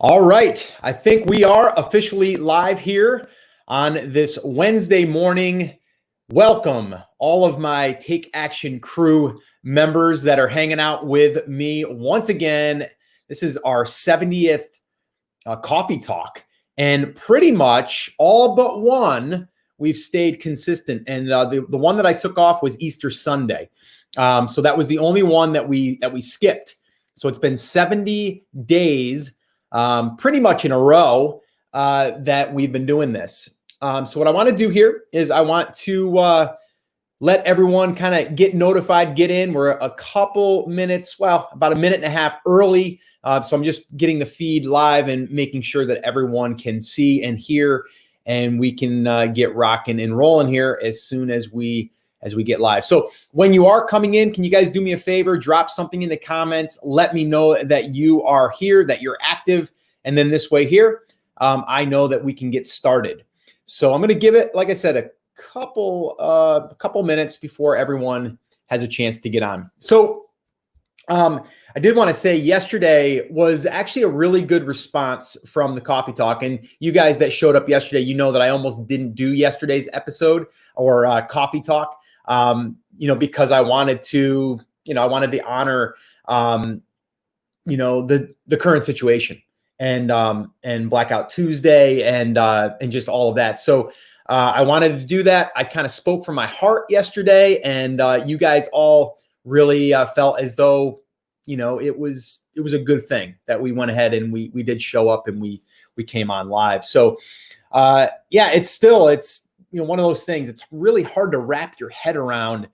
All right, I think we are officially live here on this Wednesday morning. Welcome all of my Take Action crew members that are hanging out with me once again. This is our 70th coffee talk, and pretty much all but one we've stayed consistent. And the one that I took off was Easter Sunday, so that was the only one that we skipped. So it's been 70 days. Pretty much in a row that we've been doing this. So what I want to do here is I want to let everyone kind of get notified, get in. We're a couple minutes, well, about a minute and a half early. So I'm just getting the feed live and making sure that everyone can see and hear, and we can get rocking and rolling here as soon as we get live. So when you are coming in, can you guys do me a favor? Drop something in the comments. Let me know that you are here, that you're active. And then this way here, I know that we can get started. So I'm going to give it, like I said, a couple minutes before everyone has a chance to get on. So I did want to say yesterday was actually a really good response from the coffee talk. And you guys that showed up yesterday, you know that I almost didn't do yesterday's episode or coffee talk. Because I wanted to, I wanted to honor, the current situation and Blackout Tuesday and just all of that. So I wanted to do that. I kind of spoke from my heart yesterday, and you guys all really felt as though, it was a good thing that we went ahead and we did show up and we came on live. So it's one of those things. It's really hard to wrap your head around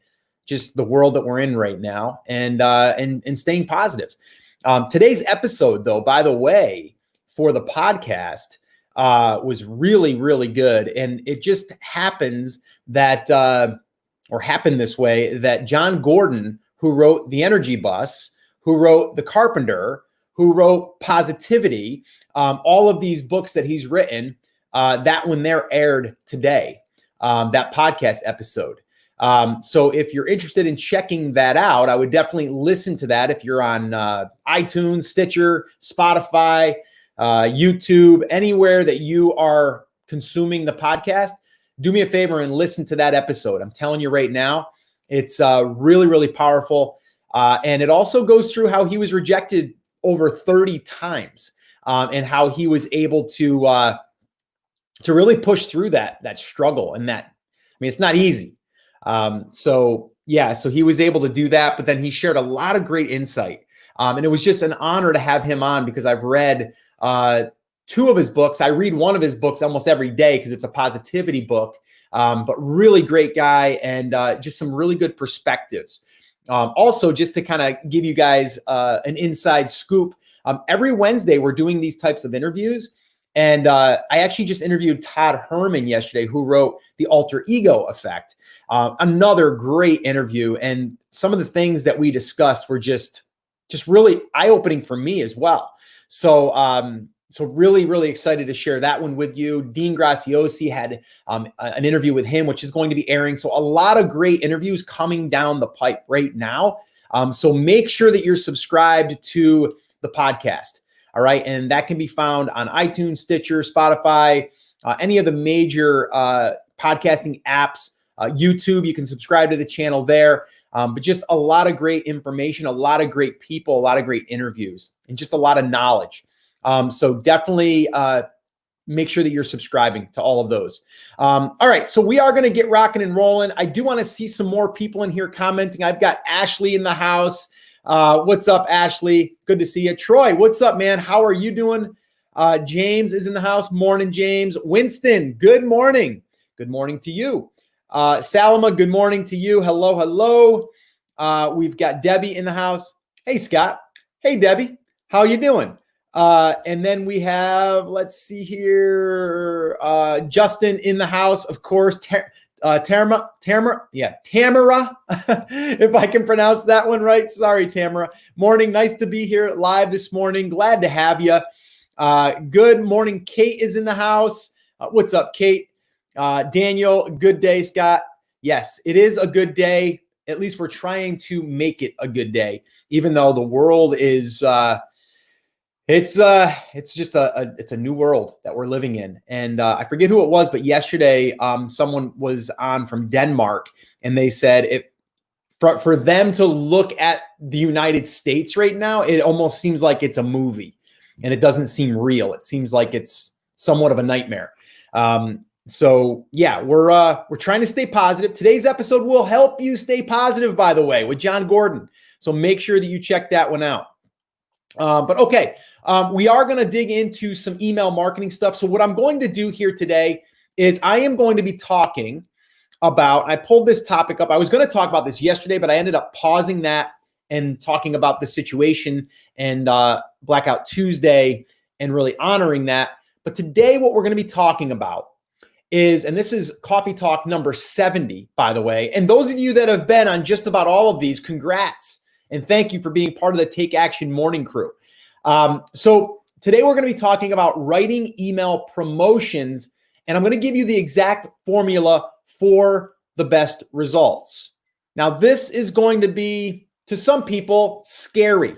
just the world that we're in right now and staying positive. Today's episode, though, by the way, for the podcast was really, really good. And it just happens that, or happened this way, that John Gordon, who wrote The Energy Bus, who wrote The Carpenter, who wrote Positivity, all of these books that he's written, that one there aired today. That podcast episode. So if you're interested in checking that out, I would definitely listen to that. If you're on iTunes, Stitcher, Spotify, YouTube, anywhere that you are consuming the podcast, do me a favor and listen to that episode. I'm telling you right now, it's really, really powerful. And it also goes through how he was rejected over 30 times and how he was able to really push through that struggle. And it's not easy. So he was able to do that, but then he shared a lot of great insight. And it was just an honor to have him on because I've read two of his books. I read one of his books almost every day because it's a positivity book, but really great guy and just some really good perspectives. Also, just to kind of give you guys an inside scoop, every Wednesday we're doing these types of interviews. And I actually just interviewed Todd Herman yesterday, who wrote The Alter Ego Effect. Another great interview. And some of the things that we discussed were just really eye-opening for me as well. So really, really excited to share that one with you. Dean Graziosi had an interview with him, which is going to be airing. So a lot of great interviews coming down the pipe right now. So make sure that you're subscribed to the podcast. All right. And that can be found on iTunes, Stitcher, Spotify, any of the major podcasting apps, YouTube. You can subscribe to the channel there. But just a lot of great information, a lot of great people, a lot of great interviews, and just a lot of knowledge. So definitely make sure that you're subscribing to all of those. All right. So we are going to get rocking and rolling. I do want to see some more people in here commenting. I've got Ashley in the house. What's up, Ashley? Good to see you. Troy, what's up, man? How are you doing? James is in the house. Morning, James. Winston, good morning. Good morning to you. Salama, good morning to you. Hello, hello. We've got Debbie in the house. Hey, Scott. Hey, Debbie. How you doing? And then we have, let's see here, Justin in the house, of course. Tamara, if I can pronounce that one right. Sorry, Tamara. Morning. Nice to be here live this morning. Glad to have you. Good morning. Kate is in the house. What's up, Kate? Daniel, good day, Scott. Yes, it is a good day. At least we're trying to make it a good day, even though the world is It's just it's a new world that we're living in. And I forget who it was, but yesterday someone was on from Denmark, and they said for them to look at the United States right now, it almost seems like it's a movie, and it doesn't seem real. It seems like it's somewhat of a nightmare. So yeah, we're trying to stay positive. Today's episode will help you stay positive, by the way, with John Gordon. So make sure that you check that one out. But okay, we are going to dig into some email marketing stuff. So what I'm going to do here today is I am going to be talking about, I pulled this topic up. I was going to talk about this yesterday, but I ended up pausing that and talking about the situation and Blackout Tuesday and really honoring that. But today what we're going to be talking about is, and this is Coffee Talk number 70, by the way. And those of you that have been on just about all of these, congrats. And thank you for being part of the Take Action Morning Crew. So today we're going to be talking about writing email promotions, and I'm going to give you the exact formula for the best results. Now, this is going to be, to some people, scary,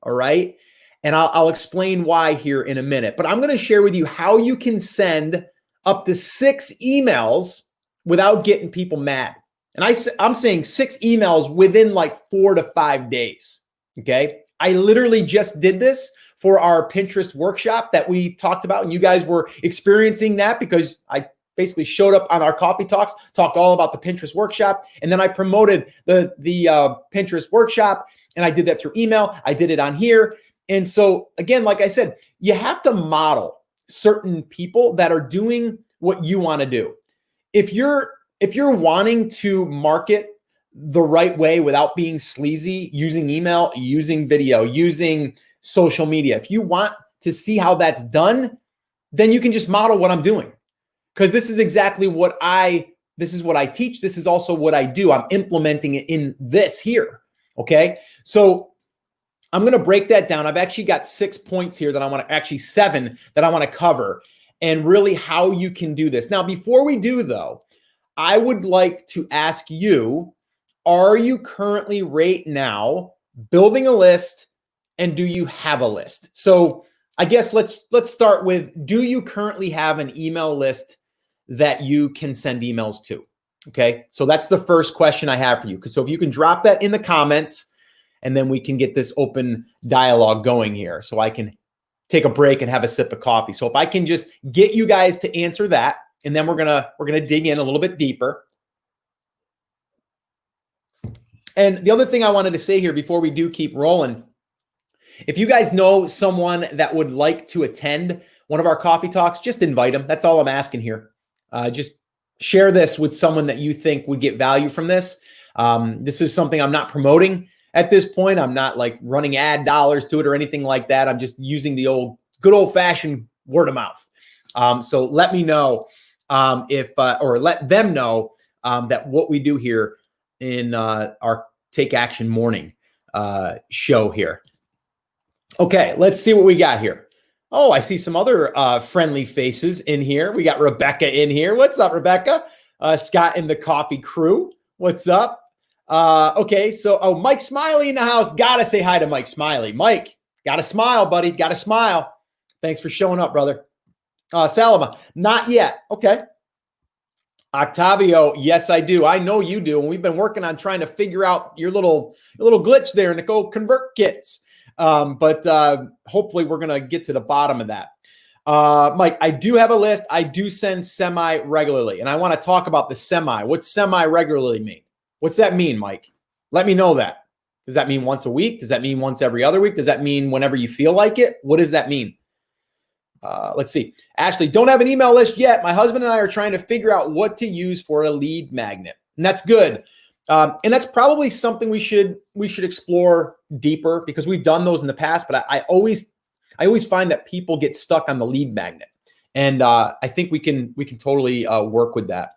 all right? And I'll explain why here in a minute. But I'm going to share with you how you can send up to 6 emails without getting people mad. And I'm saying 6 emails within like 4 to 5 days, okay? I literally just did this for our Pinterest workshop that we talked about, and you guys were experiencing that because I basically showed up on our coffee talks, talked all about the Pinterest workshop, and then I promoted the Pinterest workshop, and I did that through email. I did it on here. And so again, like I said, you have to model certain people that are doing what you want to do. If you're wanting to market the right way without being sleazy, using email, using video, using social media, if you want to see how that's done, then you can just model what I'm doing. Because this is exactly what this is what I teach. This is also what I do. I'm implementing it in this here. Okay. So I'm going to break that down. I've actually got 6 points here that I want to, actually 7 that I want to cover, and really how you can do this. Now, before we do though, I would like to ask you, are you currently right now building a list, and do you have a list? So I guess let's start with, do you currently have an email list that you can send emails to? Okay, so that's the first question I have for you. So if you can drop that in the comments, and then we can get this open dialogue going here, so I can take a break and have a sip of coffee. So if I can just get you guys to answer that, and then we're gonna dig in a little bit deeper. And the other thing I wanted to say here before we do keep rolling, if you guys know someone that would like to attend one of our coffee talks, just invite them. That's all I'm asking here. Just share this with someone that you think would get value from this. This is something I'm not promoting at this point. I'm not like running ad dollars to it or anything like that. I'm just using the good old fashioned word of mouth. So let me know or let them know that what we do here in our Take Action Morning show here. Okay, let's see what we got here. Oh, I see some other friendly faces in here. We got Rebecca in here. What's up, Rebecca? Scott and the coffee crew. What's up? Okay, so Mike Smiley in the house. Gotta say hi to Mike Smiley. Mike, gotta smile, buddy. Gotta smile. Thanks for showing up, brother. Salama, not yet. Okay. Octavio, yes, I do. I know you do. And we've been working on trying to figure out your little glitch there in the ConvertKits. But hopefully we're going to get to the bottom of that. Mike, I do have a list. I do send semi-regularly. And I want to talk about the semi. What's semi-regularly mean? What's that mean, Mike? Let me know that. Does that mean once a week? Does that mean once every other week? Does that mean whenever you feel like it? What does that mean? Let's see. Ashley, don't have an email list yet. My husband and I are trying to figure out what to use for a lead magnet. And that's good. And that's probably something we should explore deeper, because we've done those in the past, but I always find that people get stuck on the lead magnet. And I think we can totally work with that.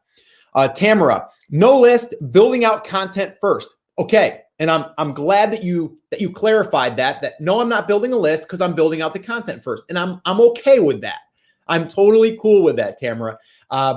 Tamara, no list, building out content first. Okay. And I'm glad that you clarified that no, I'm not building a list because I'm building out the content first. And I'm okay with that. I'm totally cool with that, Tamara,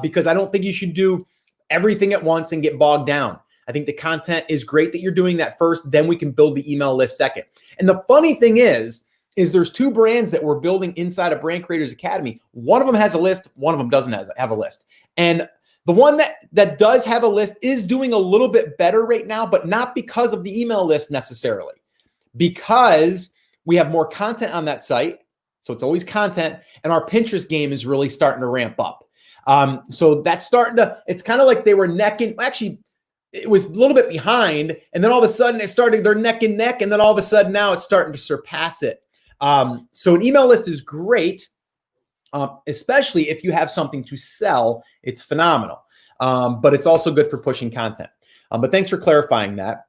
because I don't think you should do everything at once and get bogged down. I think the content is great that you're doing that first, then we can build the email list second. And the funny thing is is there's two brands that we're building inside of Brand Creators Academy. One of them has a list. One of them doesn't have a list. And the one that does have a list is doing a little bit better right now, but not because of the email list necessarily, because we have more content on that site. So it's always content, and our Pinterest game is really starting to ramp up. So that's starting to, it's kind of like they were neck and, actually, it was a little bit behind, and then all of a sudden it started, they're neck and neck, and then all of a sudden now it's starting to surpass it. So an email list is great, especially if you have something to sell. It's phenomenal, but it's also good for pushing content. But thanks for clarifying that.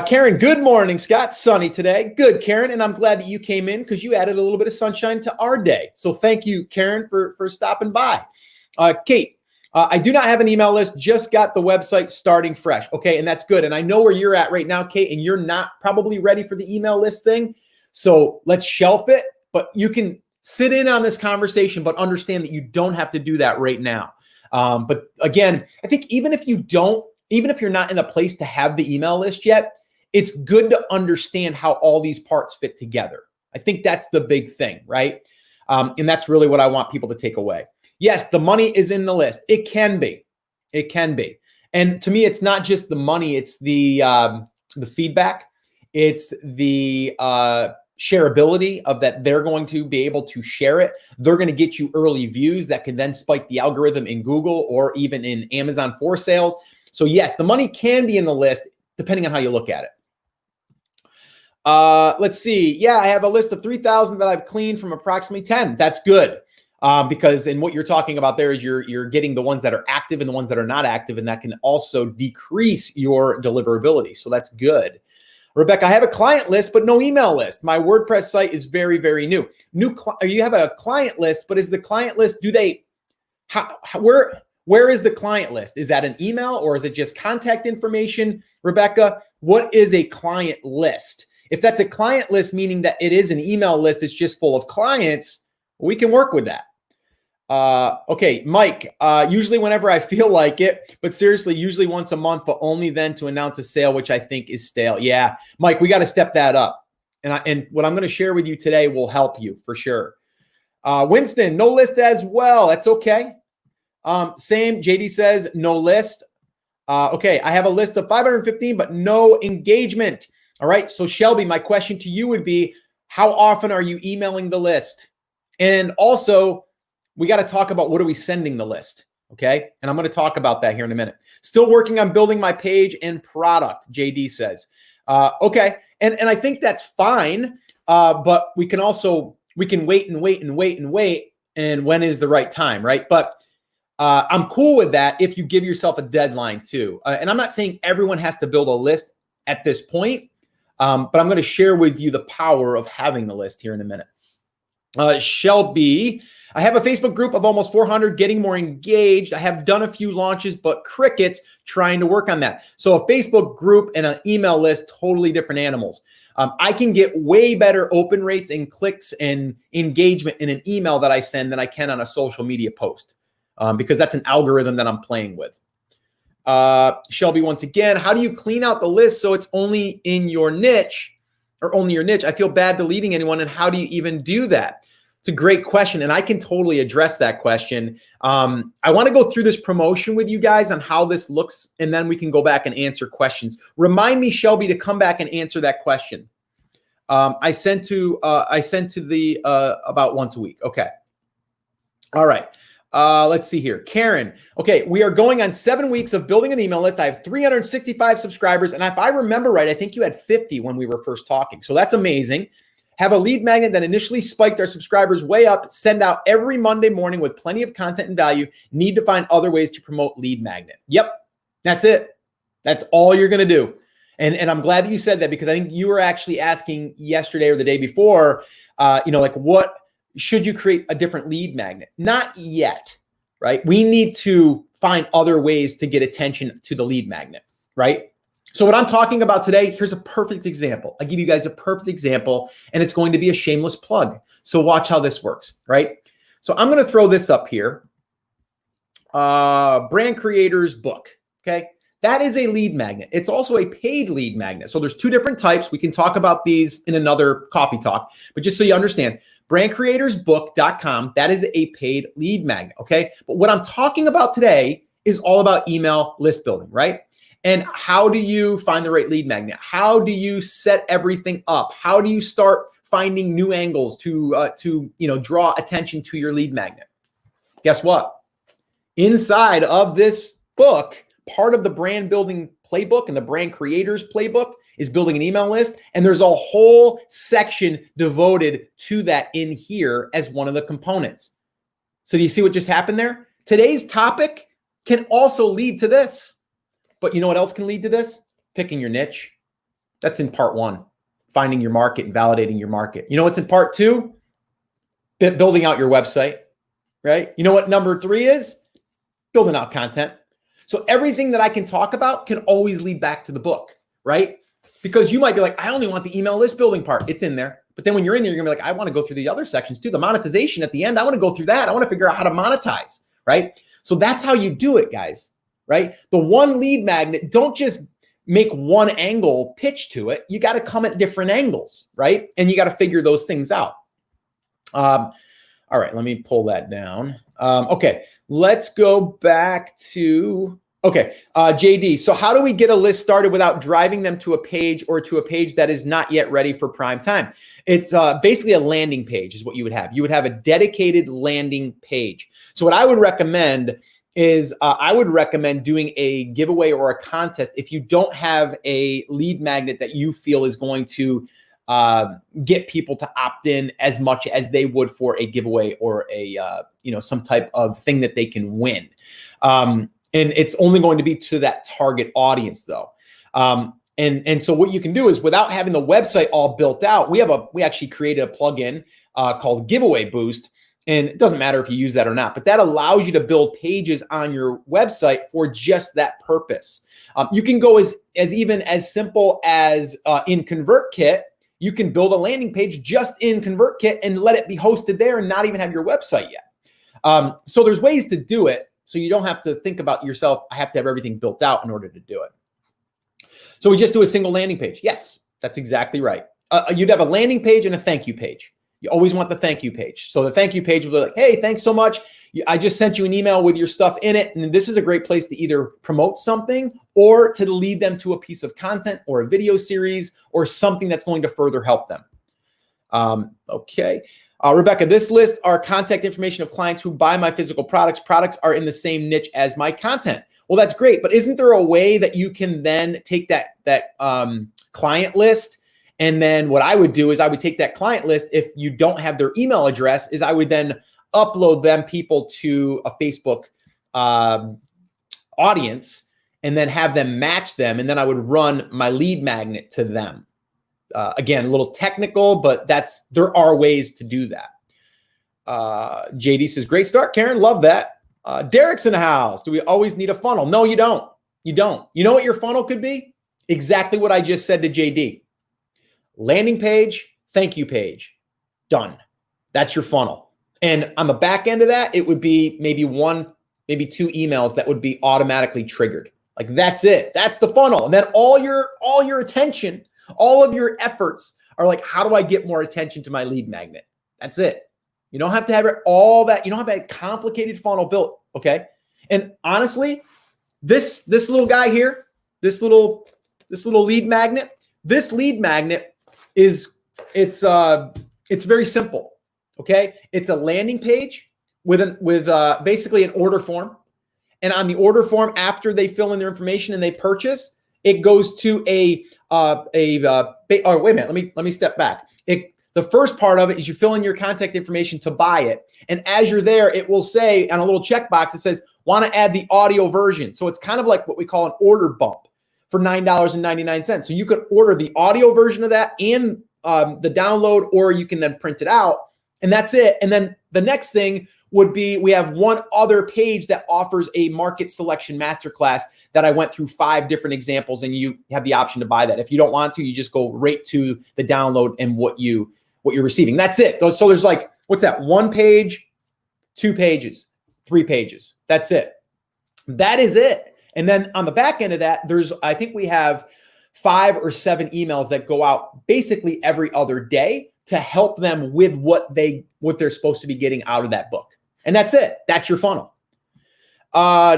Karen, good morning, Scott. Sunny today. Good, Karen. And I'm glad that you came in because you added a little bit of sunshine to our day. So thank you, Karen, for stopping by. Kate, I do not have an email list. Just got the website starting fresh. Okay, and that's good. And I know where you're at right now, Kate, and you're not probably ready for the email list thing. So let's shelf it. But you can sit in on this conversation, but understand that you don't have to do that right now. But again, I think even if you're not in a place to have the email list yet, it's good to understand how all these parts fit together. I think that's the big thing, right? And that's really what I want people to take away. Yes, the money is in the list. It can be. It can be. And to me, it's not just the money. It's the feedback. It's the shareability of that. They're going to be able to share it. They're going to get you early views that can then spike the algorithm in Google or even in Amazon for sales. So yes, the money can be in the list depending on how you look at it. Let's see. Yeah, I have a list of 3,000 that I've cleaned from approximately 10. That's good. Because in what you're talking about there is you're getting the ones that are active and the ones that are not active, and that can also decrease your deliverability. So that's good. Rebecca, I have a client list, but no email list. My WordPress site is very, very new. You have a client list, but is the client list, where is the client list? Is that an email or is it just contact information? Rebecca, what is a client list? If that's a client list, meaning that it is an email list, it's just full of clients, we can work with that. Okay, Mike, usually whenever I feel like it, but seriously, usually once a month, but only then to announce a sale, which I think is stale. Yeah, Mike, we got to step that up. And what I'm going to share with you today will help you for sure. Winston, no list as well. That's okay. Same, JD says no list. Okay, I have a list of 515, but no engagement. All right, so Shelby, my question to you would be, how often are you emailing the list? And also, we got to talk about what are we sending the list, okay? And I'm going to talk about that here in a minute. Still working on building my page and product, JD says. Okay, and I think that's fine, but we can wait and wait and wait and wait, and when is the right time, right? But I'm cool with that if you give yourself a deadline too. And I'm not saying everyone has to build a list at this point, but I'm going to share with you the power of having the list here in a minute. Shelby, I have a Facebook group of almost 400, getting more engaged. I have done a few launches, but crickets, trying to work on that. So a Facebook group and an email list, totally different animals. I can get way better open rates and clicks and engagement in an email that I send than I can on a social media post, because that's an algorithm that I'm playing with. Shelby, once again, how do you clean out the list so it's only in your niche or only your niche? I feel bad deleting anyone, and how do you even do that? It's a great question, and I can totally address that question. I want to go through this promotion with you guys on how this looks, and then we can go back and answer questions. Remind me, Shelby, to come back and answer that question. I sent to the about once a week. Okay. All right. Let's see here. Karen. Okay. We are going on 7 weeks of building an email list. I have 365 subscribers. And if I remember right, I think you had 50 when we were first talking. So that's amazing. Have a lead magnet that initially spiked our subscribers way up. Send out every Monday morning with plenty of content and value. Need to find other ways to promote lead magnet. Yep. That's it. That's all you're going to do. And I'm glad that you said that, because I think you were actually asking yesterday or the day before, like what should you create a different lead magnet? Not yet, right? We need to find other ways to get attention to the lead magnet, right? So what I'm talking about today, here's a perfect example. I give you guys a perfect example, and it's going to be a shameless plug. So watch how this works, right? So I'm going to throw this up here. Brand Creators book, okay? That is a lead magnet. It's also a paid lead magnet. So there's two different types. We can talk about these in another coffee talk, but just so you understand, brandcreatorsbook.com, that is a paid lead magnet, okay? But what I'm talking about today is all about email list building, right? And how do you find the right lead magnet? How do you set everything up? How do you start finding new angles to draw attention to your lead magnet? Guess what? Inside of this book, part of the brand building playbook and the brand creators playbook is building an email list. And there's a whole section devoted to that in here as one of the components. So do you see what just happened there? Today's topic can also lead to this. But you know what else can lead to this? Picking your niche. That's in part one. Finding your market and validating your market. You know what's in part two? Building out your website, right? You know what number three is? Building out content. So everything that I can talk about can always lead back to the book, right? Because you might be like, I only want the email list building part. It's in there. But then when you're in there, you're gonna be like, I want to go through the other sections too. The monetization at the end, I want to go through that. I want to figure out how to monetize, right? So that's how you do it, guys, right? The one lead magnet, don't just make one angle pitch to it. You got to come at different angles, right? And you got to figure those things out. All right, let me pull that down. Okay, let's go back to, JD. So how do we get a list started without driving them to a page or to a page that is not yet ready for prime time? It's basically a landing page is what you would have. You would have a dedicated landing page. So what I would recommend is I would recommend doing a giveaway or a contest if you don't have a lead magnet that you feel is going to get people to opt in as much as they would for a giveaway or a some type of thing that they can win. And it's only going to be to that target audience though. And so what you can do is without having the website all built out, we actually created a plugin called Giveaway Boost. And it doesn't matter if you use that or not, but that allows you to build pages on your website for just that purpose. You can go as even as simple as in ConvertKit, you can build a landing page just in ConvertKit and let it be hosted there and not even have your website yet. So there's ways to do it. So you don't have to think about yourself, I have to have everything built out in order to do it. So we just do a single landing page. Yes, that's exactly right. You'd have a landing page and a thank you page. You always want the thank you page. So the thank you page will be like, hey, thanks so much. I just sent you an email with your stuff in it. And this is a great place to either promote something or to lead them to a piece of content or a video series or something that's going to further help them. Rebecca, this lists our contact information of clients who buy my physical products. Products are in the same niche as my content. Well, that's great. But isn't there a way that you can then take that client list? And then what I would do is I would take that client list. If you don't have their email address, is I would then upload them people to a Facebook audience and then have them match them. And then I would run my lead magnet to them. Again, a little technical, but there are ways to do that. JD says, great start, Karen. Love that. Derek's in the house. Do we always need a funnel? No, you don't. You don't. You know what your funnel could be? Exactly what I just said to JD. Landing page, thank you page, done. That's your funnel. And on the back end of that, it would be maybe one, maybe two emails that would be automatically triggered. Like that's it. That's the funnel. And then all your attention, all of your efforts are like, how do I get more attention to my lead magnet? That's it. You don't have to have all that. You don't have that complicated funnel built. Okay. And honestly, this little guy here, this little lead magnet, it's very simple. Okay. It's a landing page with basically an order form. And on the order form, after they fill in their information and they purchase, it goes to wait a minute. Let me step back. The first part of it is you fill in your contact information to buy it. And as you're there, it will say on a little checkbox, it says, want to add the audio version. So it's kind of like what we call an order bump for $9.99. So you could order the audio version of that and the download, or you can then print it out. And that's it. And then the next thing would be, we have one other page that offers a market selection masterclass that I went through 5 different examples, and you have the option to buy that. If you don't want to, you just go right to the download and what you're receiving. That's it. So there's like, what's that? 1 page, 2 pages, 3 pages. That's it. That is it. And then on the back end of that, I think we have 5 or 7 emails that go out basically every other day to help them with what they're supposed to be getting out of that book. And that's it. That's your funnel.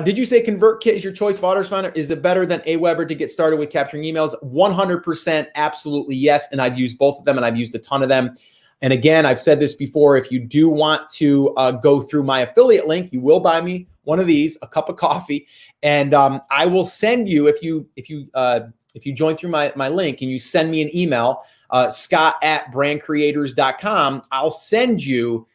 Did you say ConvertKit is your choice of autoresponder? Is it better than Aweber to get started with capturing emails? 100%, absolutely yes. And I've used both of them, and I've used a ton of them. And again, I've said this before, if you do want to go through my affiliate link, you will buy me one of these, a cup of coffee, and I will send you, if you join through my link and you send me an email, scott@brandcreators.com, I'll send you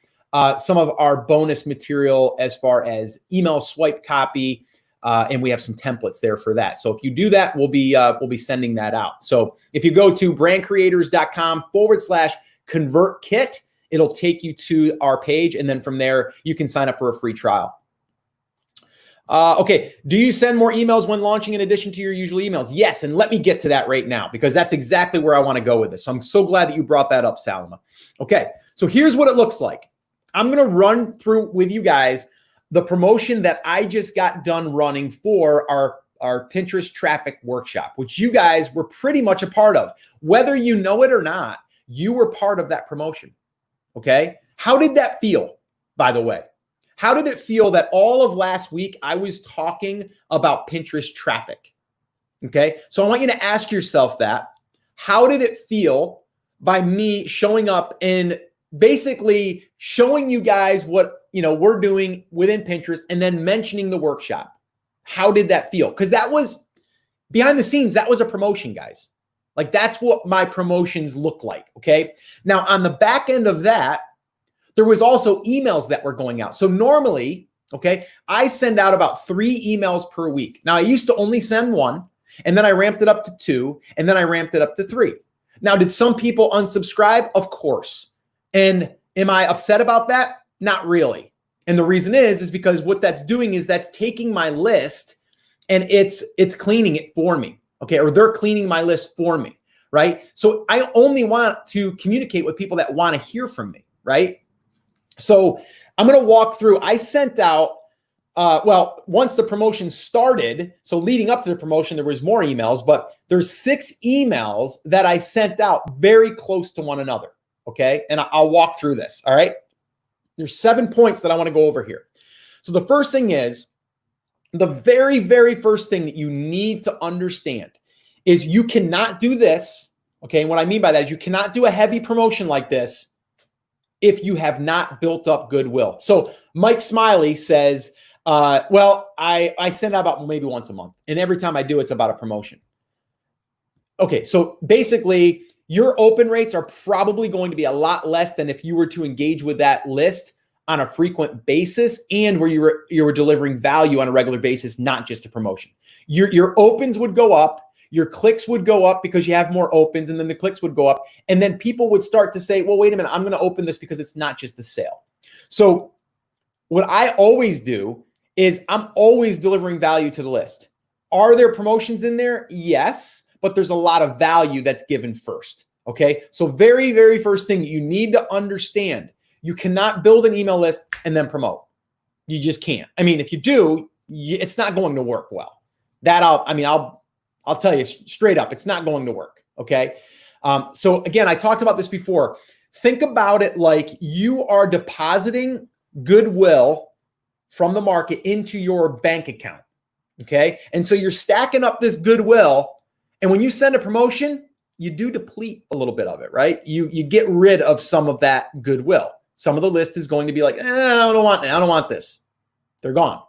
some of our bonus material as far as email swipe copy, and we have some templates there for that. So if you do that, we'll be sending that out. So if you go to brandcreators.com/ConvertKit, it'll take you to our page, and then from there you can sign up for a free trial. Okay, do you send more emails when launching in addition to your usual emails? Yes, and let me get to that right now because that's exactly where I want to go with this. So I'm so glad that you brought that up, Salima. Okay, so here's what it looks like. I'm going to run through with you guys the promotion that I just got done running for our Pinterest traffic workshop, which you guys were pretty much a part of. Whether you know it or not, you were part of that promotion, okay? How did that feel, by the way? How did it feel that all of last week I was talking about Pinterest traffic? Okay, so I want you to ask yourself that. How did it feel by me showing up and basically showing you guys what we're doing within Pinterest and then mentioning the workshop? How did that feel? Because that was behind the scenes, that was a promotion, guys. Like that's what my promotions look like, okay? Now on the back end of that, there was also emails that were going out. So normally, okay, I send out about 3 emails per week. Now I used to only send 1, and then I ramped it up to 2, and then I ramped it up to 3. Now, did some people unsubscribe? Of course. And am I upset about that? Not really. And the reason is because what that's doing is that's taking my list and it's cleaning it for me, okay? Or they're cleaning my list for me, right? So I only want to communicate with people that want to hear from me, right? So I'm going to walk through. I sent out, once the promotion started, so leading up to the promotion, there was more emails, but there's 6 emails that I sent out very close to one another, okay? And I'll walk through this, all right? There's 7 points that I want to go over here. So the first thing is, the very, very first thing that you need to understand is you cannot do this, okay? And what I mean by that is you cannot do a heavy promotion like this if you have not built up goodwill. So Mike Smiley says, I send out about maybe once a month. And every time I do, it's about a promotion. Okay, so basically, your open rates are probably going to be a lot less than if you were to engage with that list on a frequent basis and where you were delivering value on a regular basis, not just a promotion. Your opens would go up. Your clicks would go up because you have more opens, and then the clicks would go up. And then people would start to say, well, wait a minute, I'm going to open this because it's not just a sale. So what I always do is I'm always delivering value to the list. Are there promotions in there? Yes, but there's a lot of value that's given first. Okay. So very, very first thing you need to understand, you cannot build an email list and then promote. You just can't. I mean, if you do, it's not going to work well. I'll tell you straight up, it's not going to work, okay? So again, I talked about this before. Think about it like you are depositing goodwill from the market into your bank account, okay? And so you're stacking up this goodwill, and when you send a promotion, you do deplete a little bit of it, right? You get rid of some of that goodwill. Some of the list is going to be like, I don't want this. They're gone.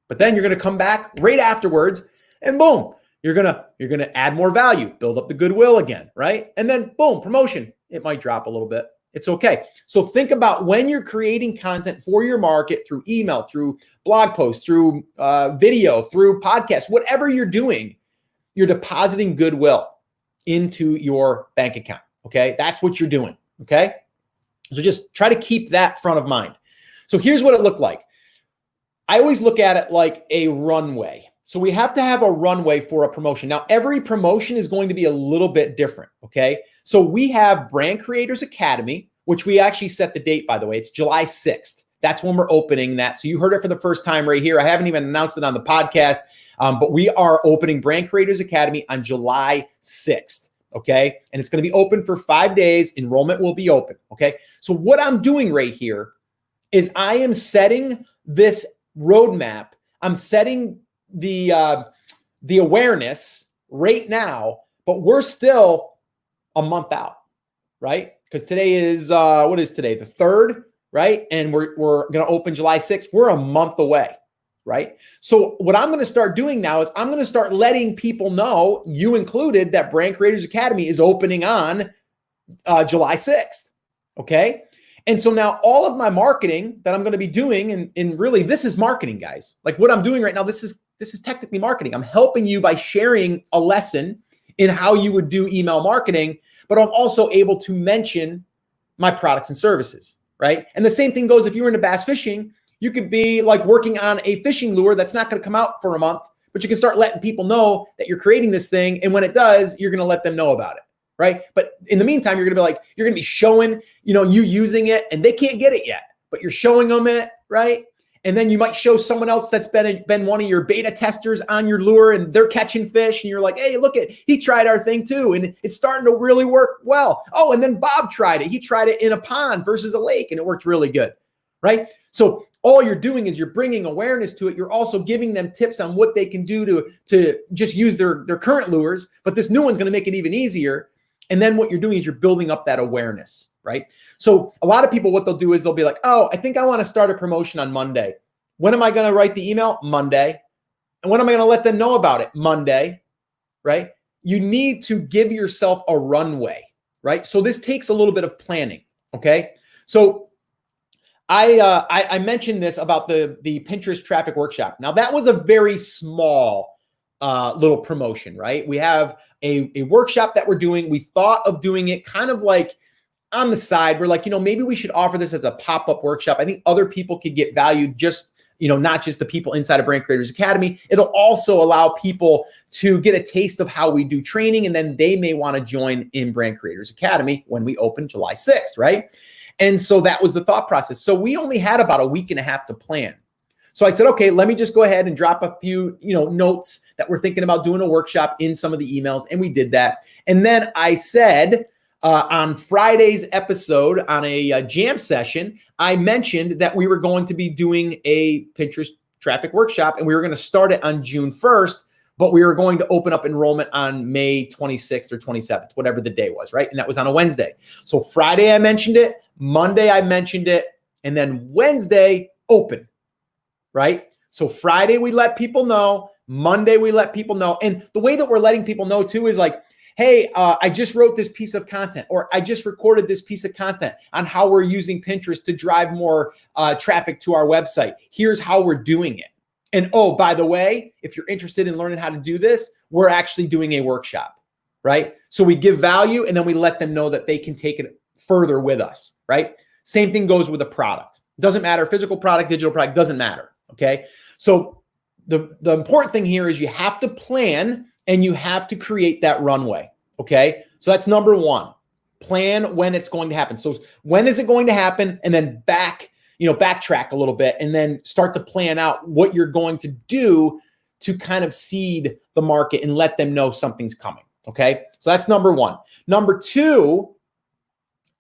But then you're going to come back right afterwards, and boom, you're gonna add more value, build up the goodwill again, right? And then boom, promotion. It might drop a little bit. It's okay. So think about when you're creating content for your market through email, through blog posts, through video, through podcasts, whatever you're doing, you're depositing goodwill into your bank account. Okay, that's what you're doing. Okay, so just try to keep that front of mind. So here's what it looked like. I always look at it like a runway. So we have to have a runway for a promotion. Now, every promotion is going to be a little bit different, okay? So we have Brand Creators Academy, which we actually set the date, by the way. It's July 6th. That's when we're opening that. So you heard it for the first time right here. I haven't even announced it on the podcast. But we are opening Brand Creators Academy on July 6th. Okay. And it's going to be open for 5 days. Enrollment will be open. Okay. So what I'm doing right here is I am setting this roadmap. I'm setting the awareness right now, but we're still a month out, right? Because today is, what is today? The 3rd, right? And we're going to open July 6th. We're a month away, right? So what I'm going to start doing now is I'm going to start letting people know, you included, that Brand Creators Academy is opening on July 6th, okay? And so now all of my marketing that I'm going to be doing, and really this is marketing, guys. Like what I'm doing right now, this is technically marketing. I'm helping you by sharing a lesson in how you would do email marketing, but I'm also able to mention my products and services, right? And the same thing goes if you're into bass fishing. You could be like working on a fishing lure that's not going to come out for a month, but you can start letting people know that you're creating this thing. And when it does, you're going to let them know about it, right? But in the meantime, you're going to be like, you're going to be showing, you using it, and they can't get it yet, but you're showing them it, right? And then you might show someone else that's been one of your beta testers on your lure, and they're catching fish, and you're like, hey, look, he tried our thing too, and it's starting to really work well. Oh, and then Bob tried it. He tried it in a pond versus a lake, and it worked really good, right? So all you're doing is you're bringing awareness to it. You're also giving them tips on what they can do to just use their current lures, but this new one's going to make it even easier. And then what you're doing is you're building up that awareness, right? So a lot of people, what they'll do is they'll be like, oh, I think I want to start a promotion on Monday. When am I going to write the email? Monday. And when am I going to let them know about it? Monday, right? You need to give yourself a runway, right? So this takes a little bit of planning, okay? So I mentioned this about the Pinterest traffic workshop. Now that was a very small little promotion, right? We have a workshop that we're doing. We thought of doing it kind of like on the side. We're like, maybe we should offer this as a pop-up workshop. I think other people could get value, just, not just the people inside of Brand Creators Academy. It'll also allow people to get a taste of how we do training, and then they may want to join in Brand Creators Academy when we open July 6th, right? And so that was the thought process. So we only had about a week and a half to plan. So I said, okay, let me just go ahead and drop a few, notes that we're thinking about doing a workshop in some of the emails. And we did that. And then I said on Friday's episode on a jam session, I mentioned that we were going to be doing a Pinterest traffic workshop, and we were going to start it on June 1st, but we were going to open up enrollment on May 26th or 27th, whatever the day was, right? And that was on a Wednesday. So Friday I mentioned it, Monday I mentioned it, and then Wednesday open, right? So Friday we let people know, Monday we let people know. And the way that we're letting people know too is like, hey, I just wrote this piece of content, or I just recorded this piece of content on how we're using Pinterest to drive more traffic to our website. Here's how we're doing it. And oh, by the way, if you're interested in learning how to do this, we're actually doing a workshop, right? So we give value, and then we let them know that they can take it further with us, right? Same thing goes with a product. Doesn't matter, physical product, digital product, doesn't matter, okay? So the important thing here is you have to plan, and you have to create that runway, okay? So that's number one. Plan when it's going to happen. So when is it going to happen? And then backtrack a little bit, and then start to plan out what you're going to do to kind of seed the market and let them know something's coming, okay? So that's number one. Number two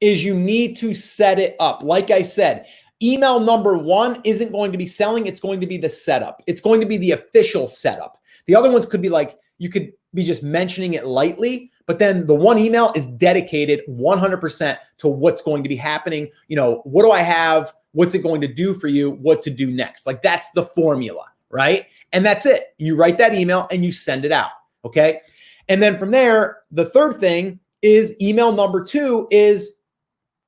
is you need to set it up. Like I said, email number one isn't going to be selling. It's going to be the setup. It's going to be the official setup. The other ones could be like, you could be just mentioning it lightly, but then the one email is dedicated 100% to what's going to be happening. What do I have? What's it going to do for you? What to do next? Like that's the formula, right? And that's it. You write that email and you send it out, okay? And then from there, the third thing is email number two is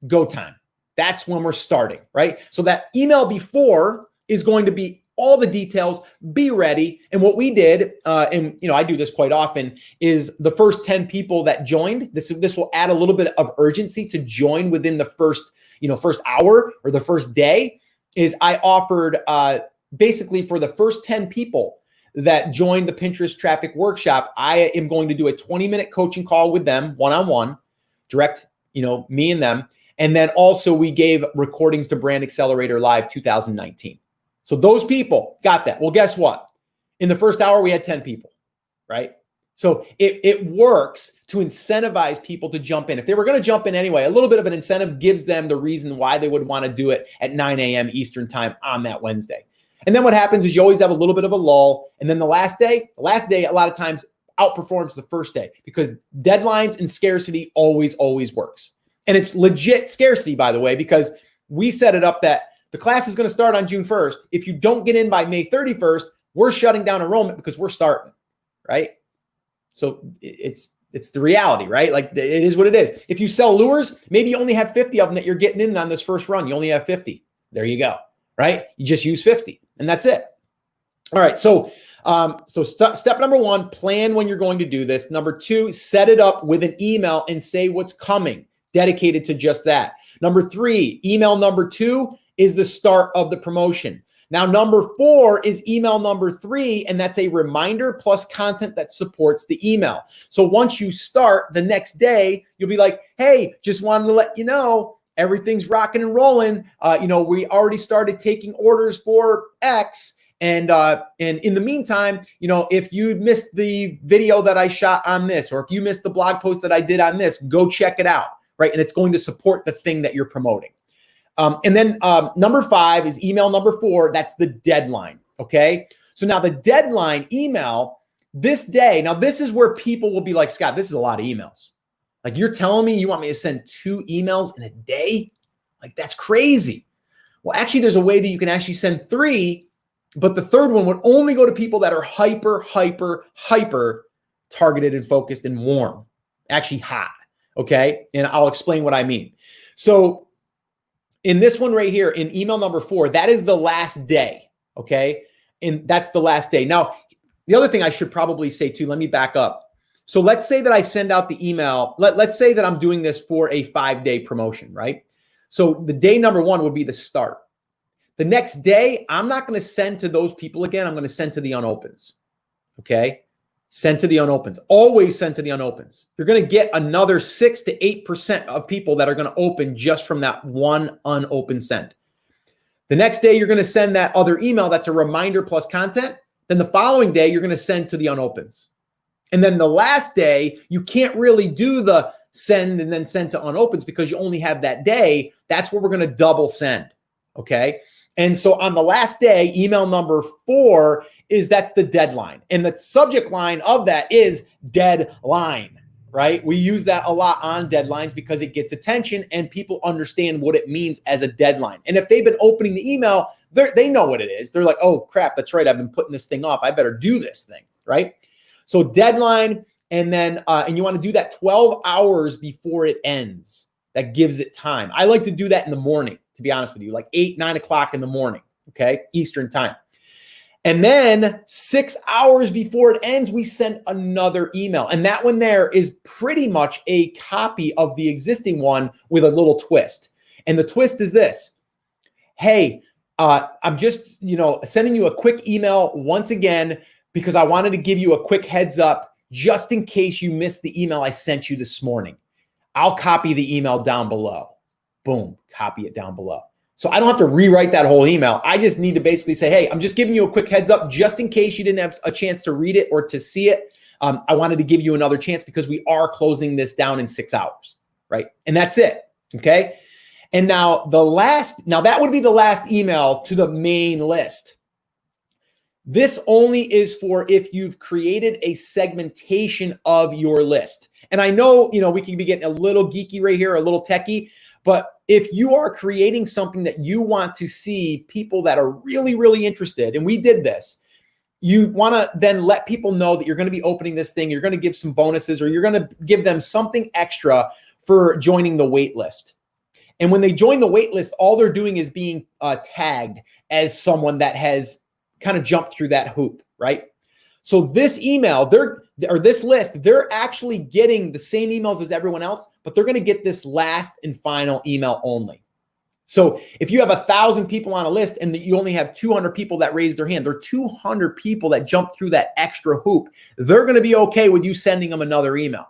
go time. That's when we're starting, right? So that email before is going to be all the details, be ready. And what we did, and I do this quite often, is the first 10 people that joined, this will add a little bit of urgency to join within the first hour or the first day, is I offered basically for the first 10 people that joined the Pinterest traffic workshop, I am going to do a 20-minute coaching call with them, one-on-one, direct, me and them. And then also we gave recordings to Brand Accelerator Live 2019. So those people got that. Well, guess what? In the first hour, we had 10 people, right? So it works to incentivize people to jump in. If they were going to jump in anyway, a little bit of an incentive gives them the reason why they would want to do it at 9 a.m. Eastern time on that Wednesday. And then what happens is you always have a little bit of a lull. And then the last day a lot of times outperforms the first day because deadlines and scarcity always works. And it's legit scarcity, by the way, because we set it up that the class is going to start on June 1st. If you don't get in by May 31st, we're shutting down enrollment because we're starting, right? So it's the reality, right? Like it is what it is. If you sell lures, maybe you only have 50 of them that you're getting in on this first run. You only have 50. There you go, right? You just use 50 and that's it. All right. So step number 1, plan when you're going to do this. Number 2, set it up with an email and say what's coming, dedicated to just that. Number 3, email number 2 is the start of the promotion. Now, number 4 is email number 3, and that's a reminder plus content that supports the email. So once you start the next day, you'll be like, hey, just wanted to let you know, everything's rocking and rolling. We already started taking orders for X. And in the meantime, if you missed the video that I shot on this, or if you missed the blog post that I did on this, go check it out, right? And it's going to support the thing that you're promoting. And then number 5 is email number 4. That's the deadline. Okay. So now the deadline email this day. Now this is where people will be like, Scott, this is a lot of emails. Like you're telling me you want me to send 2 emails in a day? Like that's crazy. Well, actually there's a way that you can actually send 3, but the third one would only go to people that are hyper targeted and focused and warm, actually hot. Okay. And I'll explain what I mean. So in this one right here, in email number 4, that is the last day, okay? And that's the last day. Now, the other thing I should probably say too, let me back up. So let's say that I send out the email. Let's say that I'm doing this for a 5-day promotion, right? So the day number 1 would be the start. The next day, I'm not going to send to those people again. I'm going to send to the unopens, okay? Send to the unopens. Always send to the unopens. You're going to get another 6 to 8% of people that are going to open just from that one unopened send. The next day, you're going to send that other email that's a reminder plus content. Then the following day, you're going to send to the unopens. And then the last day, you can't really do the send and then send to unopens because you only have that day. That's where we're going to double send, okay? And so on the last day, email number 4 that's the deadline. And the subject line of that is deadline, right? We use that a lot on deadlines because it gets attention and people understand what it means as a deadline. And if they've been opening the email, they know what it is. They're like, oh crap, that's right. I've been putting this thing off. I better do this thing, right? So deadline, and then, and you want to do that 12 hours before it ends. That gives it time. I like to do that in the morning, to be honest with you, like 8, 9 o'clock in the morning, okay? Eastern time. And then 6 hours before it ends, we send another email. And that one there is pretty much a copy of the existing one with a little twist. And the twist is this. Hey, I'm just, sending you a quick email once again, because I wanted to give you a quick heads up just in case you missed the email I sent you this morning. I'll copy the email down below. Boom, copy it down below. So I don't have to rewrite that whole email. I just need to basically say, hey, I'm just giving you a quick heads up just in case you didn't have a chance to read it or to see it. I wanted to give you another chance because we are closing this down in 6 hours, right? And that's it, okay? And now that would be the last email to the main list. This only is for if you've created a segmentation of your list. And I know, we can be getting a little geeky right here, a little techie, but if you are creating something that you want to see people that are really, really interested, and we did this, you want to then let people know that you're going to be opening this thing, you're going to give some bonuses, or you're going to give them something extra for joining the wait list. And when they join the wait list, all they're doing is being tagged as someone that has kind of jumped through that hoop, right? So this email, this list, they're actually getting the same emails as everyone else, but they're going to get this last and final email only. So if you have 1,000 people on a list and you only have 200 people that raise their hand, there are 200 people that jump through that extra hoop. They're going to be okay with you sending them another email,